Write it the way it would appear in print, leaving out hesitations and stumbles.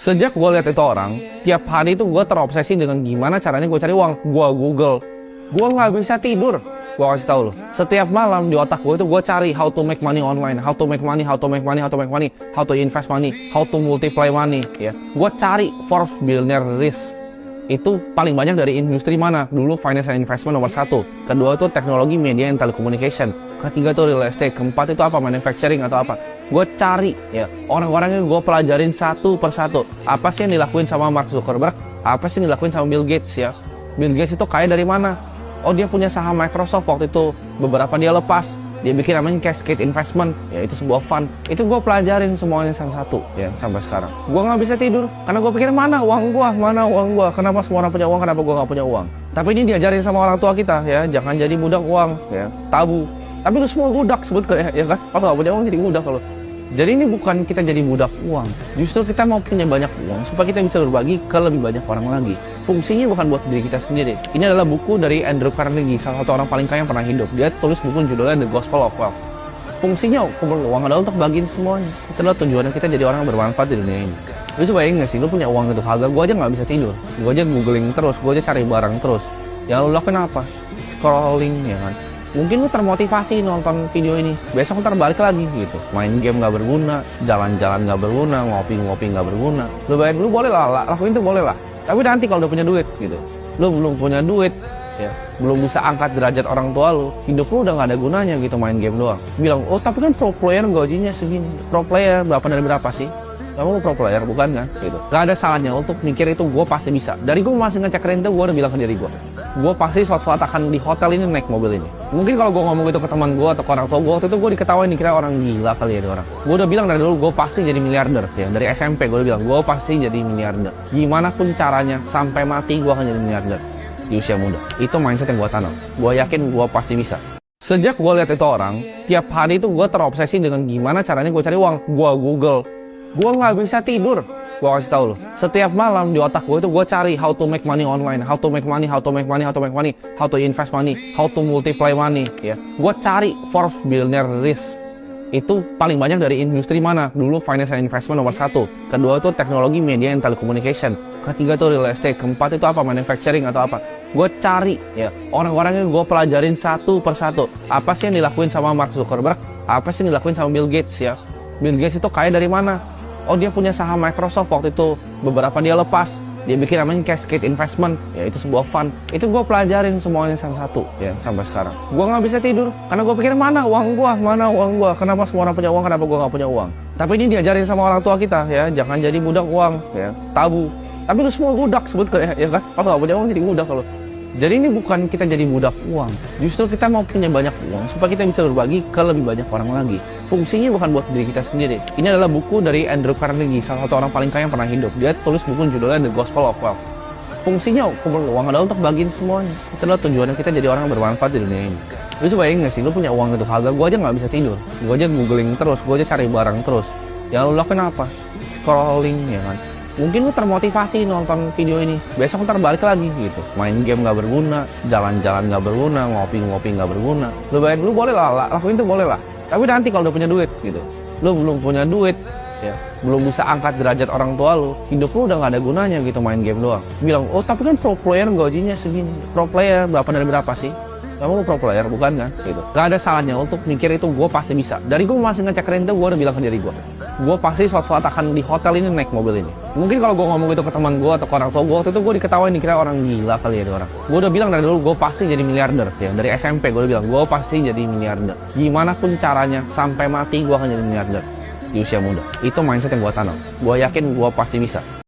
Sejak gue lihat itu orang, tiap hari itu gue terobsesi dengan gimana caranya gue cari uang. Gue Google, gue nggak bisa tidur. Gue kasih tahu lo, setiap malam di otak gue itu gue cari how to make money online, how to make money, how to make money, how to make money, how to invest money, how to multiply money. Ya, gue cari Forbes Billionaire List. Itu paling banyak dari industri mana? Dulu financial investment nomor 1, kedua itu teknologi, media, and telecommunication, ketiga itu real estate, keempat itu apa? Manufacturing atau apa? Gue cari ya orang-orangnya, gue pelajarin satu persatu. Apa sih yang dilakuin sama Mark Zuckerberg? Apa sih yang dilakuin sama Bill Gates ya? Bill Gates itu kaya dari mana? Oh, dia punya saham Microsoft waktu itu, beberapa dia lepas. Dia bikin namanya Cascade Investment, ya itu sebuah fund. Itu gue pelajarin semuanya satu-satu ya sampai sekarang. Gue nggak bisa tidur karena gue pikir mana uang gue, mana uang gue. Kenapa semua orang punya uang, kenapa gue nggak punya uang? Tapi ini diajarin sama orang tua kita ya, jangan jadi budak uang ya, tabu. Tapi lu semua budak sebetulnya ya kan? Kalau nggak punya uang jadi budak kalau. Jadi ini bukan kita jadi budak uang, justru kita mau punya banyak uang supaya kita bisa berbagi ke lebih banyak orang lagi. Fungsinya bukan buat diri kita sendiri. Ini adalah buku dari Andrew Carnegie, salah satu orang paling kaya yang pernah hidup. Dia tulis buku judulnya The Gospel of Wealth. Fungsinya kumpul uang adalah untuk bagiin semuanya. Itu adalah tujuannya kita jadi orang yang bermanfaat di dunia ini. Lu coba bayangin gak sih, lu punya uang itu kagak? Gue aja nggak bisa tidur, gue aja googling terus, gue aja cari barang terus. Ya lu lakuin apa? Scrolling ya kan? Mungkin lu termotivasi nonton video ini, besok ntar balik lagi gitu. Main game gak berguna, jalan-jalan gak berguna, ngopi-ngopi gak berguna. Lu boleh lah, lakuin itu boleh lah. Tapi nanti kalau udah punya duit gitu, lu belum punya duit, ya belum bisa angkat derajat orang tua lu, hidup lu udah gak ada gunanya gitu main game doang. Bilang, oh tapi kan pro player gajinya segini. Pro player berapa dari berapa sih? Kamu pro player bukan kan? Gitu. Gak ada salahnya untuk mikir itu gue pasti bisa. Dari gue masih ngecek rente, gue udah bilang ke diri gue pasti suatu saat akan di hotel ini naik mobil ini. Mungkin kalau gue ngomong itu ke teman gue atau ke orang tua gue, waktu itu gue diketawain, dikira orang gila kali ya dia orang. Gue udah bilang dari dulu gue pasti jadi miliarder ya. Dari SMP gue udah bilang gue pasti jadi miliarder. Gimana pun caranya sampai mati gue akan jadi miliarder di usia muda. Itu mindset yang gue tanam. Gue yakin gue pasti bisa. Sejak gue lihat itu orang, tiap hari itu gue terobsesi dengan gimana caranya gue cari uang. Gue Google, gue nggak bisa tidur. Gue kasih tahu lo, setiap malam di otak gue itu gue cari how to make money online, how to make money, how to make money, how to make money, how to invest money, how to multiply money. Ya, gue cari Forbes Billionaire List. Itu paling banyak dari industri mana? Dulu financial investment nomor 1, kedua itu teknologi, media, and telecommunication, ketiga itu real estate, keempat itu apa? Manufacturing atau apa? Gue cari ya orang-orangnya, gue pelajarin satu persatu. Apa sih yang dilakuin sama Mark Zuckerberg? Apa sih yang dilakuin sama Bill Gates ya? Bill Gates itu kaya dari mana? Oh, dia punya saham Microsoft waktu itu, beberapa dia lepas. Dia bikin namanya Cascade Investment, ya itu sebuah fund. Itu gue pelajarin semuanya satu-satu ya sampai sekarang. Gue nggak bisa tidur karena gue pikir mana uang gue, mana uang gue. Kenapa semua orang punya uang, kenapa gue nggak punya uang? Tapi ini diajarin sama orang tua kita ya, jangan jadi budak uang ya, tabu. Tapi lu semua budak sebetulnya ya kan? Kalau nggak punya uang jadi budak kalau. Jadi ini bukan kita jadi budak uang, justru kita mau punya banyak uang supaya kita bisa berbagi ke lebih banyak orang lagi. Fungsinya bukan buat diri kita sendiri. Ini adalah buku dari Andrew Carnegie, salah satu orang paling kaya yang pernah hidup. Dia tulis buku judulnya The Gospel of Wealth. Fungsinya kumpul uang adalah untuk bagiin semuanya. Itu adalah tujuannya kita jadi orang yang bermanfaat di dunia ini. Lu coba bayangin gak sih, lu punya uang itu kagak? Gue aja nggak bisa tidur, gue aja googling terus, gue aja cari barang terus. Ya lu lakuin apa? Scrolling ya kan? Mungkin lu termotivasi nonton video ini, besok ntar balik lagi gitu. Main game gak berguna, jalan-jalan gak berguna, ngopi-ngopi gak berguna. Lu boleh lah, lakuin itu boleh lah. Tapi nanti kalau udah punya duit gitu, lu belum punya duit ya, belum bisa angkat derajat orang tua lu, hidup lu udah gak ada gunanya gitu main game doang. Bilang, oh tapi kan pro player gajinya segini. Pro player berapa dari berapa sih? Kamu pro player bukan kan? Gitu. Gak ada salahnya untuk mikir itu gue pasti bisa. Dari gue masih ngecek rente, gue udah bilang ke diri gue pasti suatu saat akan di hotel ini naik mobil ini. Mungkin kalau gue ngomong itu ke teman gue atau ke orang tua gue, waktu itu gue diketawain, dikira orang gila kali ya dia orang. Gue udah bilang dari dulu gue pasti jadi miliarder ya. Dari SMP gue udah bilang gue pasti jadi miliarder. Gimana pun caranya sampai mati gue akan jadi miliarder di usia muda. Itu mindset yang gue tanam. Gue yakin gue pasti bisa.